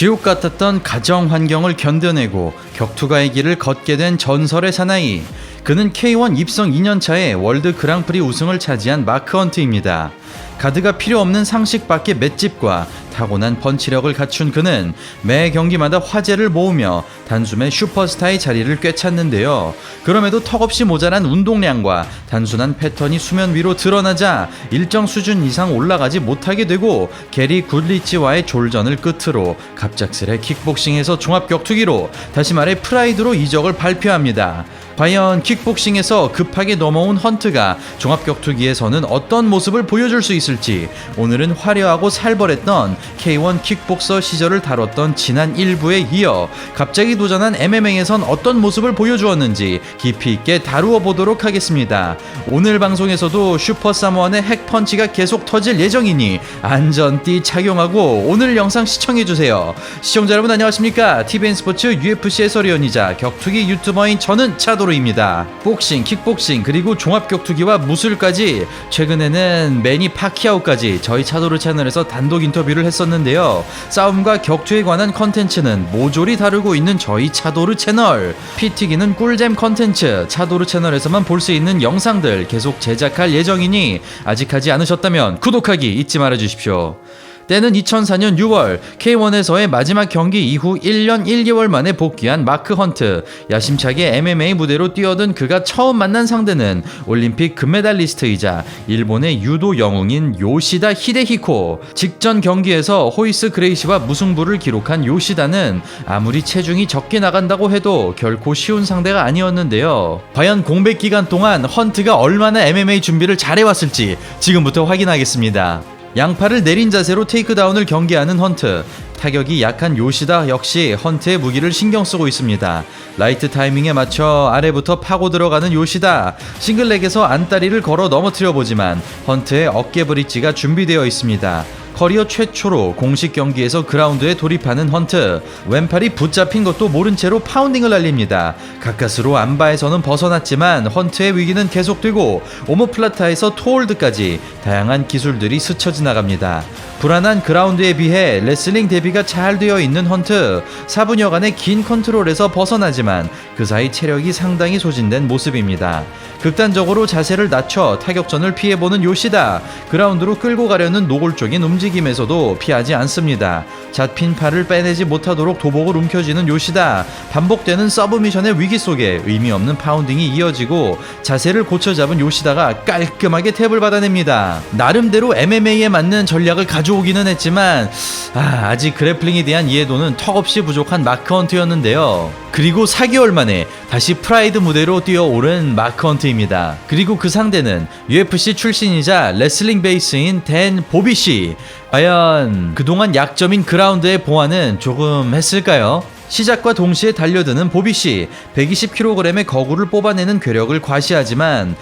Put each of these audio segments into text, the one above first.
지옥 같았던 가정 환경을 견뎌내고 격투가의 길을 걷게 된 전설의 사나이. 그는 K1 입성 2년차에 월드 그랑프리 우승을 차지한 마크 헌트입니다. 가드가 필요 없는 상식밖의 맷집과 타고난 펀치력을 갖춘 그는 매 경기마다 화제를 모으며 단숨에 슈퍼스타의 자리를 꿰찼는데요. 그럼에도 턱없이 모자란 운동량과 단순한 패턴이 수면 위로 드러나자 일정 수준 이상 올라가지 못하게 되고 게리 굿리치와의 졸전을 끝으로 갑작스레 킥복싱에서 종합격투기로, 다시 말해 프라이드로 이적을 발표합니다. 과연 킥복싱에서 급하게 넘어온 헌트가 종합격투기에서는 어떤 모습을 보여줄 수 있을지, 오늘은 화려하고 살벌했던 K1 킥복서 시절을 다뤘던 지난 1부에 이어 갑자기 도전한 MMA에선 어떤 모습을 보여주었는지 깊이 있게 다루어 보도록 하겠습니다. 오늘 방송에서도 슈퍼 사모안의 핵펀치가 계속 터질 예정이니 안전띠 착용하고 오늘 영상 시청해주세요. 시청자 여러분 안녕하십니까? TVN 스포츠 UFC 해설위원이자 격투기 유튜버인 저는 차도르입니다. 복싱, 킥복싱, 그리고 종합격투기와 무술까지, 최근에는 매니 파키아오까지 저희 차도르 채널에서 단독 인터뷰를 했었는데요. 싸움과 격투에 관한 컨텐츠는 모조리 다루고 있는 저희 차도르 채널. 피 튀기는 꿀잼 컨텐츠 차도르 채널에서만 볼 수 있는 영상들 계속 제작할 예정이니 아직 하지 않으셨다면 구독하기 잊지 말아주십시오. 때는 2004년 6월 K1에서의 마지막 경기 이후 1년 1개월 만에 복귀한 마크 헌트. 야심차게 MMA 무대로 뛰어든 그가 처음 만난 상대는 올림픽 금메달리스트이자 일본의 유도 영웅인 요시다 히데히코. 직전 경기에서 호이스 그레이시와 무승부를 기록한 요시다는 아무리 체중이 적게 나간다고 해도 결코 쉬운 상대가 아니었는데요. 과연 공백 기간 동안 헌트가 얼마나 MMA 준비를 잘해왔을지 지금부터 확인하겠습니다. 양팔을 내린 자세로 테이크다운을 경계하는 헌트. 타격이 약한 요시다 역시 헌트의 무기를 신경쓰고 있습니다. 라이트 타이밍에 맞춰 아래부터 파고 들어가는 요시다. 싱글렉에서 안다리를 걸어 넘어뜨려보지만 헌트의 어깨 브릿지가 준비되어 있습니다. 커리어 최초로 공식 경기에서 그라운드에 돌입하는 헌트. 왼팔이 붙잡힌 것도 모른 채로 파운딩을 날립니다. 가까스로 안바에서는 벗어났지만 헌트의 위기는 계속되고 오모플라타에서 토홀드까지 다양한 기술들이 스쳐 지나갑니다. 불안한 그라운드에 비해 레슬링 대비가 잘 되어 있는 헌트. 4분여간의 긴 컨트롤에서 벗어나지만 그 사이 체력이 상당히 소진된 모습입니다. 극단적으로 자세를 낮춰 타격전을 피해보는 요시다. 그라운드로 끌고 가려는 노골적인 움직임에서도 피하지 않습니다. 잡힌 팔을 빼내지 못하도록 도복을 움켜쥐는 요시다. 반복되는 서브미션의 위기 속에 의미 없는 파운딩이 이어지고 자세를 고쳐 잡은 요시다가 깔끔하게 탭을 받아냅니다. 나름대로 MMA에 맞는 전략을 가져오기는 했지만 아직 그래플링에 대한 이해도는 턱없이 부족한 마크 헌트였는데요. 그리고 4개월 만에 다시 프라이드 무대로 뛰어오른 마크 헌트입니다. 그리고 그 상대는 UFC 출신이자 레슬링 베이스인 댄 보비씨. 과연 그동안 약점인 그라운드의 보완은 조금 했을까요? 시작과 동시에 달려드는 보비씨. 120kg의 거구를 뽑아내는 괴력을 과시하지만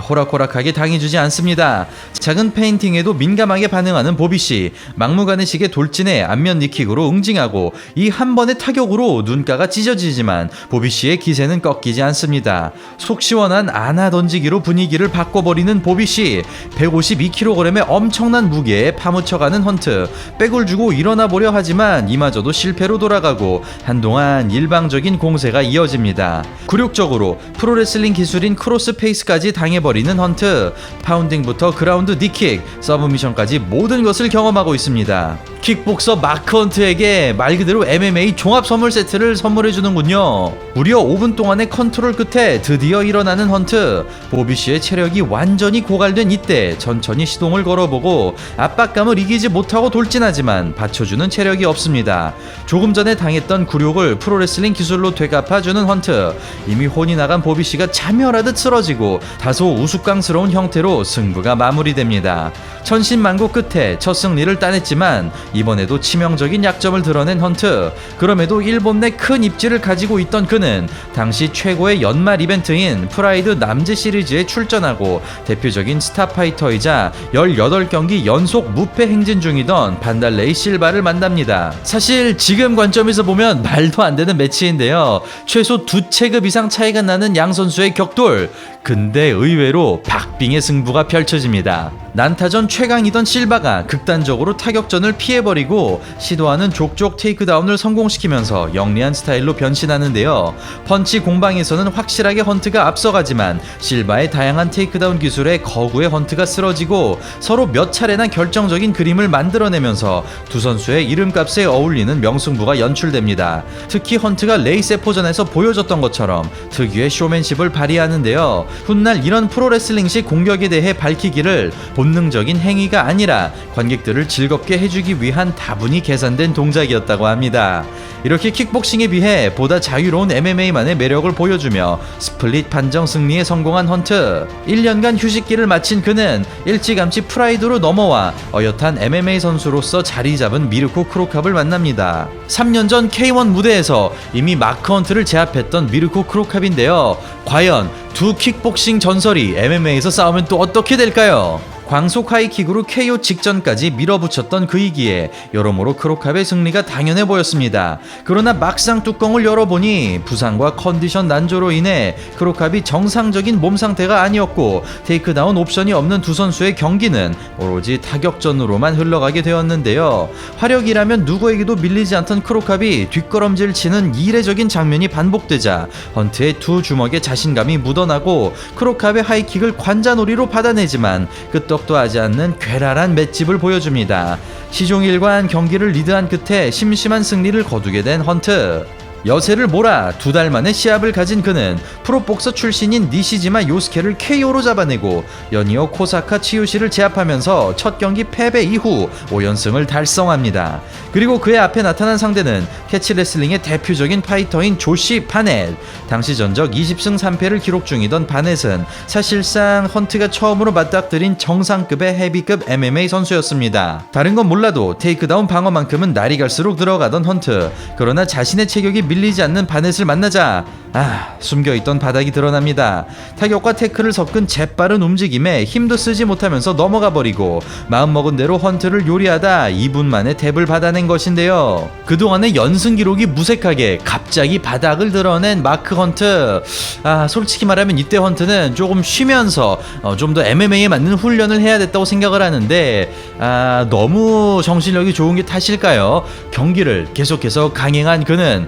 호락호락하게 당해주지 않습니다. 작은 페인팅에도 민감하게 반응하는 보비씨. 막무가내식의 돌진에 안면 니킥으로 응징하고 이 한 번의 타격으로 눈가가 찢어지지만 보비씨의 기세는 꺾이지 않습니다. 속 시원한 안아 던지기로 분위기를 바꿔버리는 보비씨. 152kg의 엄청난 무게에 파묻혀가는 헌트. 백을 주고 일어나 보려 하지만 이마저도 실패로 돌아가고 한동안 일방적인 공세가 이어집니다. 굴욕적으로 프로레슬링 기술인 크로스 페이스까지 당해버리는 헌트. 파운딩부터 그라운드 니킥, 서브미션까지 모든 것을 경험하고 있습니다. 킥복서 마크 헌트에게 말 그대로 MMA 종합 선물 세트를 선물해주는군요. 무려 5분 동안의 컨트롤 끝에 드디어 일어나는 헌트. 보비씨의 체력이 완전히 고갈된 이때 천천히 시동을 걸어보고 압박감을 이기지 못하고 돌진하지만 받쳐주는 체력이 없습니다. 조금 전에 당했던 굴욕을 프로레슬링 기술로 되갚아주는 헌트. 이미 혼이 나간 보비씨가 자멸하듯 쓰러지고 다소 우스꽝스러운 형태로 승부가 마무리됩니다. 천신만고 끝에 첫 승리를 따냈지만 이번에도 치명적인 약점을 드러낸 헌트. 그럼에도 일본 내 큰 입지를 가지고 있던 그는 당시 최고의 연말 이벤트인 프라이드 남제 시리즈에 출전하고 대표적인 스타파이터이자 18경기 연속 무패 행진 중이던 반달레이 실바를 만납니다. 사실 지금 관점에서 보면 말도 안 되는 매치인데요. 최소 2체급 이상 차이가 나는 양 선수의 격돌. 근데 의외로 박빙의 승부가 펼쳐집니다. 난타전 최강이던 실바가 극단적으로 타격전을 피해버리고 시도하는 족족 테이크다운을 성공시키면서 영리한 스타일로 변신하는데요. 펀치 공방에서는 확실하게 헌트가 앞서가지만 실바의 다양한 테이크다운 기술에 거구의 헌트가 쓰러지고 서로 몇 차례나 결정적인 그림을 만들어내면서 두 선수의 이름값에 어울리는 명승부가 연출됩니다. 특히 헌트가 레이세포전에서 보여줬던 것처럼 특유의 쇼맨십을 발휘하는데요. 훗날 이런 프로레슬링식 공격에 대해 밝히기를 본능적인 행위가 아니라 관객들을 즐겁게 해주기 위한 다분히 계산된 동작이었다고 합니다. 이렇게 킥복싱에 비해 보다 자유로운 MMA만의 매력을 보여주며 스플릿 판정 승리에 성공한 헌트. 1년간 휴식기를 마친 그는 일찌감치 프라이드로 넘어와 어엿한 MMA 선수로서 자리 잡은 미르코 크로캅을 만납니다. 3년 전 K1 무대에서 이미 마크 헌트를 제압했던 미르코 크로캅인데요. 과연 두 킥복싱 전설이 MMA에서 싸우면 또 어떻게 될까요? 광속 하이킥으로 KO 직전까지 밀어붙였던 그이기에 여러모로 크로캅의 승리가 당연해 보였습니다. 그러나 막상 뚜껑을 열어보니 부상과 컨디션 난조로 인해 크로캅이 정상적인 몸 상태가 아니었고 테이크다운 옵션이 없는 두 선수의 경기는 오로지 타격전으로만 흘러가게 되었는데요. 화력이라면 누구에게도 밀리지 않던 크로캅이 뒷걸음질 치는 이례적인 장면이 반복되자 헌트의 두 주먹에 자신감이 묻어나고 크로캅의 하이킥을 관자놀이로 받아내지만 끄떡도 하지 않는 괴랄한 맷집을 보여줍니다. 시종일관 경기를 리드한 끝에 심심한 승리를 거두게 된 헌트. 여세를 몰아 2달 만에 시합을 가진 그는 프로복서 출신인 니시지마 요스케를 KO로 잡아내고 연이어 코사카 치요시를 제압하면서 첫 경기 패배 이후 5연승을 달성합니다. 그리고 그의 앞에 나타난 상대는 캐치레슬링의 대표적인 파이터인 조시 바넷. 당시 전적 20승 3패를 기록 중이던 바넷은 사실상 헌트가 처음으로 맞닥뜨린 정상급의 헤비급 MMA 선수였습니다. 다른 건 몰라도 테이크다운 방어만큼은 날이 갈수록 들어가던 헌트. 그러나 자신의 체격이 밀리지 않는 바넷을 만나자 숨겨있던 바닥이 드러납니다. 타격과 태클을 섞은 재빠른 움직임에 힘도 쓰지 못하면서 넘어가 버리고 마음먹은 대로 헌트를 요리하다 2분 만에 탭을 받아낸 것인데요. 그동안의 연승 기록이 무색하게 갑자기 바닥을 드러낸 마크 헌트. 솔직히 말하면 이때 헌트는 조금 쉬면서 좀 더 MMA에 맞는 훈련을 해야 됐다고 생각을 하는데 너무 정신력이 좋은 게 탓일까요? 경기를 계속해서 강행한 그는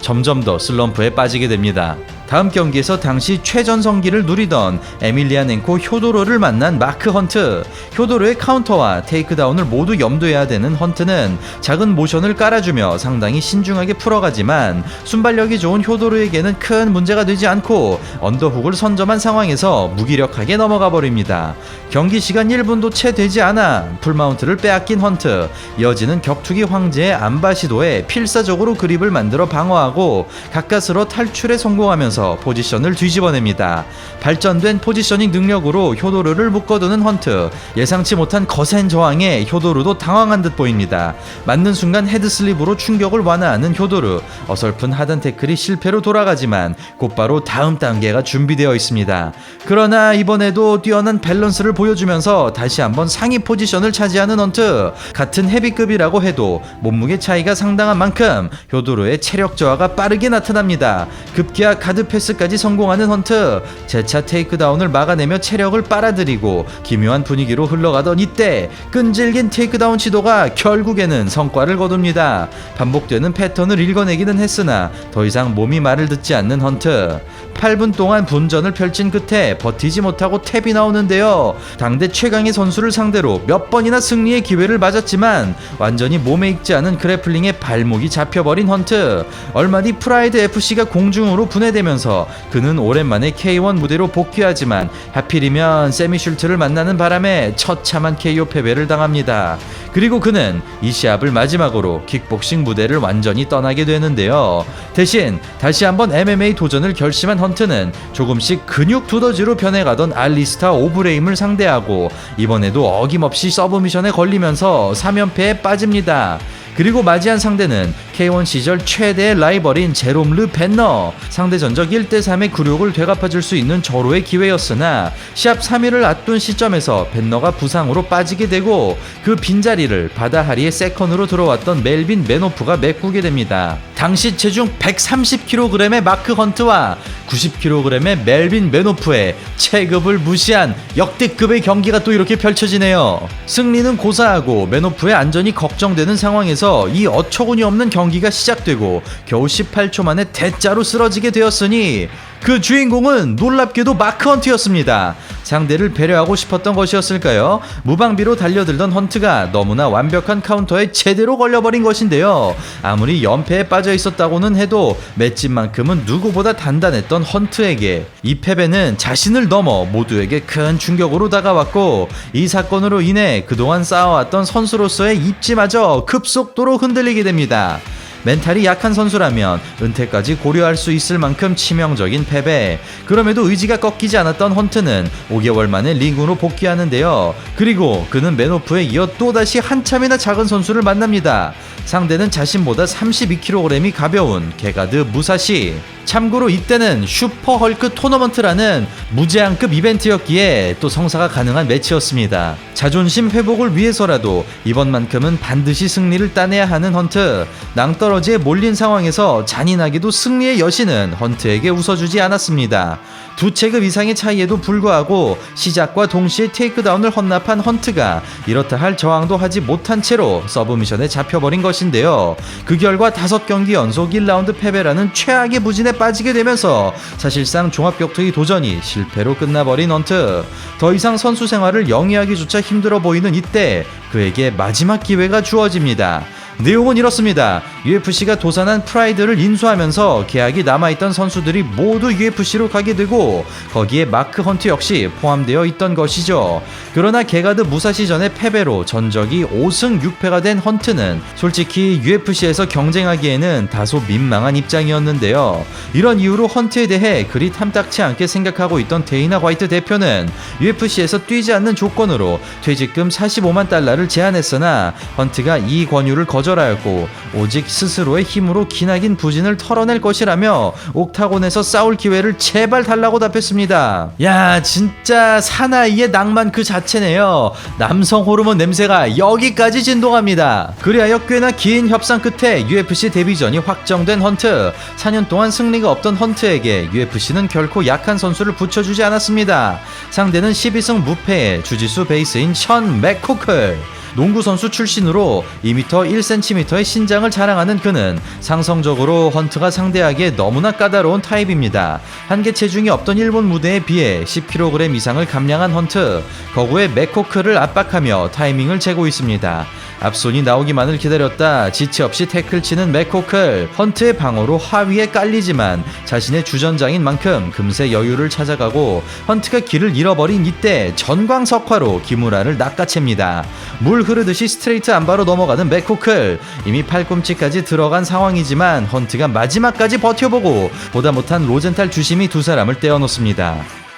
점점 더 슬럼프에 빠지게 됩니다. 다음 경기에서 당시 최전성기를 누리던 에밀리아넨코 효도로를 만난 마크 헌트. 효도로의 카운터와 테이크다운을 모두 염두해야 되는 헌트는 작은 모션을 깔아주며 상당히 신중하게 풀어가지만 순발력이 좋은 효도로에게는 큰 문제가 되지 않고 언더훅을 선점한 상황에서 무기력하게 넘어가 버립니다. 경기 시간 1분도 채 되지 않아 풀마운트를 빼앗긴 헌트. 이어지는 격투기 황제의 안바 시도에 필사적으로 그립을 만들어 방어하고 가까스로 탈출에 성공하면서 포지션을 뒤집어냅니다. 발전된 포지셔닝 능력으로 효도르를 묶어두는 헌트. 예상치 못한 거센 저항에 효도르도 당황한 듯 보입니다. 맞는 순간 헤드슬립으로 충격을 완화하는 효도르. 어설픈 하단 태클이 실패로 돌아가지만 곧바로 다음 단계가 준비되어 있습니다. 그러나 이번에도 뛰어난 밸런스를 보여주면서 다시 한번 상위 포지션을 차지하는 헌트. 같은 헤비급이라고 해도 몸무게 차이가 상당한 만큼 효도르의 체력 저하가 빠르게 나타납니다. 급기야 가드 패스까지 성공하는 헌트. 재차 테이크다운을 막아내며 체력을 빨아들이고 기묘한 분위기로 흘러가던 이때 끈질긴 테이크다운 시도가 결국에는 성과를 거둡니다. 반복되는 패턴을 읽어내기는 했으나 더 이상 몸이 말을 듣지 않는 헌트. 8분 동안 분전을 펼친 끝에 버티지 못하고 탭이 나오는데요. 당대 최강의 선수를 상대로 몇 번이나 승리의 기회를 맞았지만 완전히 몸에 익지 않은 그래플링에 발목이 잡혀버린 헌트. 얼마 뒤 프라이드 FC가 공중으로 분해되면서 그는 오랜만에 K1 무대로 복귀하지만 하필이면 세미 슐트를 만나는 바람에 처참한 KO 패배를 당합니다. 그리고 그는 이 시합을 마지막으로 킥복싱 무대를 완전히 떠나게 되는데요. 대신 다시 한번 MMA 도전을 결심한 헌트는 조금씩 근육 두더지로 변해가던 알리스타 오브레임을 상대하고 이번에도 어김없이 서브미션에 걸리면서 3연패에 빠집니다. 그리고 맞이한 상대는 K1 시절 최대의 라이벌인 제롬 르 벤너. 상대 전적 1대3의 굴욕을 되갚아줄 수 있는 절호의 기회였으나 시합 3위를 앞둔 시점에서 벤너가 부상으로 빠지게 되고 그 빈자리를 바다하리의 세컨으로 들어왔던 멜빈 매노프가 메꾸게 됩니다. 당시 체중 130kg의 마크 헌트와 90kg의 멜빈 매노프의 체급을 무시한 역대급의 경기가 또 이렇게 펼쳐지네요. 승리는 고사하고 매노프의 안전이 걱정되는 상황에서 이 어처구니 없는 경기가 시작되고 겨우 18초 만에 대자로 쓰러지게 되었으니 그 주인공은 놀랍게도 마크 헌트였습니다. 상대를 배려하고 싶었던 것이었을까요? 무방비로 달려들던 헌트가 너무나 완벽한 카운터에 제대로 걸려버린 것인데요. 아무리 연패에 빠져 있었다고는 해도 맷집만큼은 누구보다 단단했던 헌트에게 이 패배는 자신을 넘어 모두에게 큰 충격으로 다가왔고, 이 사건으로 인해 그동안 쌓아왔던 선수로서의 입지마저 급속도로 흔들리게 됩니다. 멘탈이 약한 선수라면 은퇴까지 고려할 수 있을 만큼 치명적인 패배. 그럼에도 의지가 꺾이지 않았던 헌트는 5개월 만에 링으로 복귀하는데요. 그리고 그는 맨오프에 이어 또다시 한참이나 작은 선수를 만납니다. 상대는 자신보다 32kg이 가벼운 게가드 무사시. 참고로 이때는 슈퍼 헐크 토너먼트라는 무제한급 이벤트였기에 또 성사가 가능한 매치였습니다. 자존심 회복을 위해서라도 이번만큼은 반드시 승리를 따내야 하는 헌트. 낭떠러지에 몰린 상황에서 잔인하게도 승리의 여신은 헌트에게 웃어주지 않았습니다. 두 체급 이상의 차이에도 불구하고 시작과 동시에 테이크다운을 헌납한 헌트가 이렇다 할 저항도 하지 못한 채로 서브미션에 잡혀버린 것인데요. 그 결과 5경기 연속 1라운드 패배라는 최악의 부진에 빠지게 되면서 사실상 종합격투기 도전이 실패로 끝나버린 헌트. 더 이상 선수 생활을 영위하기조차 힘들어 보이는 이때 그에게 마지막 기회가 주어집니다. 내용은 이렇습니다. UFC가 도산한 프라이드를 인수하면서 계약이 남아있던 선수들이 모두 UFC로 가게 되고 거기에 마크 헌트 역시 포함되어 있던 것이죠. 그러나 게가드 무사시 전의 패배로 전적이 5승 6패가 된 헌트는 솔직히 UFC에서 경쟁하기에는 다소 민망한 입장이었는데요. 이런 이유로 헌트에 대해 그리 탐탁치 않게 생각하고 있던 데이나 화이트 대표는 UFC에서 뛰지 않는 조건으로 퇴직금 45만 달러를 제안했으나 헌트가 이 권유를 거절하였고 오직 스스로의 힘으로 기나긴 부진을 털어낼 것이라며 옥타곤에서 싸울 기회를 제발 달라고 답했습니다. 야, 진짜 사나이의 낭만 그 자체네요. 남성 호르몬 냄새가 여기까지 진동합니다. 그리하여 꽤나 긴 협상 끝에 UFC 데뷔전이 확정된 헌트. 4년 동안 승리가 없던 헌트에게 UFC는 결코 약한 선수를 붙여주지 않았습니다. 상대는 12승 무패의 주짓수 베이스인 션 맥코클. 농구선수 출신으로 2m 1cm의 신장을 자랑하는 그는 상성적으로 헌트가 상대하기에 너무나 까다로운 타입입니다. 한계 체중이 없던 일본 무대에 비해 10kg 이상을 감량한 헌트. 거구에 맥코크를 압박하며 타이밍을 재고 있습니다. 앞손이 나오기만을 기다렸다 지체 없이 태클 치는 맥코클. 헌트의 방어로 하위에 깔리지만 자신의 주전장인 만큼 금세 여유를 찾아가고 헌트가 길을 잃어버린 이때 전광석화로 기무라를 낚아챕니다. 물 흐르듯이 스트레이트 안바로 넘어가는 맥코클. 이미 팔꿈치까지 들어간 상황이지만 헌트가 마지막까지 버텨보고 보다 못한 로젠탈 주심이 두 사람을 떼어놓습니다.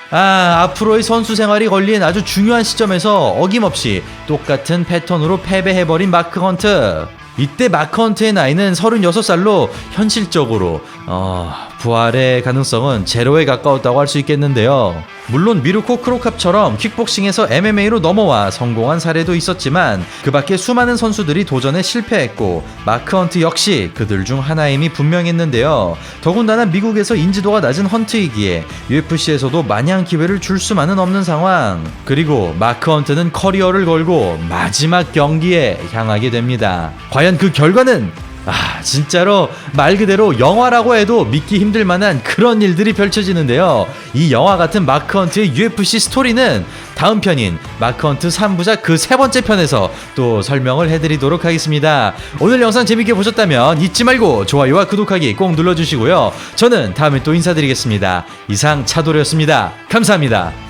앞으로의 선수 생활이 걸린 아주 중요한 시점에서 어김없이 똑같은 패턴으로 패배해버린 마크 헌트. 이때 마크 헌트의 나이는 36살로 현실적으로 부활의 가능성은 제로에 가까웠다고 할 수 있겠는데요. 물론 미르코 크로캅처럼 킥복싱에서 MMA로 넘어와 성공한 사례도 있었지만 그 밖에 수많은 선수들이 도전에 실패했고 마크 헌트 역시 그들 중 하나임이 분명했는데요. 더군다나 미국에서 인지도가 낮은 헌트이기에 UFC에서도 마냥 기회를 줄 수만은 없는 상황. 그리고 마크 헌트는 커리어를 걸고 마지막 경기에 향하게 됩니다. 과연 그 결과는 진짜로 말 그대로 영화라고 해도 믿기 힘들 만한 그런 일들이 펼쳐지는데요. 이 영화 같은 마크 헌트의 UFC 스토리는 다음 편인 마크 헌트 3부작 그 3번째 편에서 또 설명을 해드리도록 하겠습니다. 오늘 영상 재밌게 보셨다면 잊지 말고 좋아요와 구독하기 꼭 눌러주시고요. 저는 다음에 또 인사드리겠습니다. 이상 차도래였습니다. 감사합니다.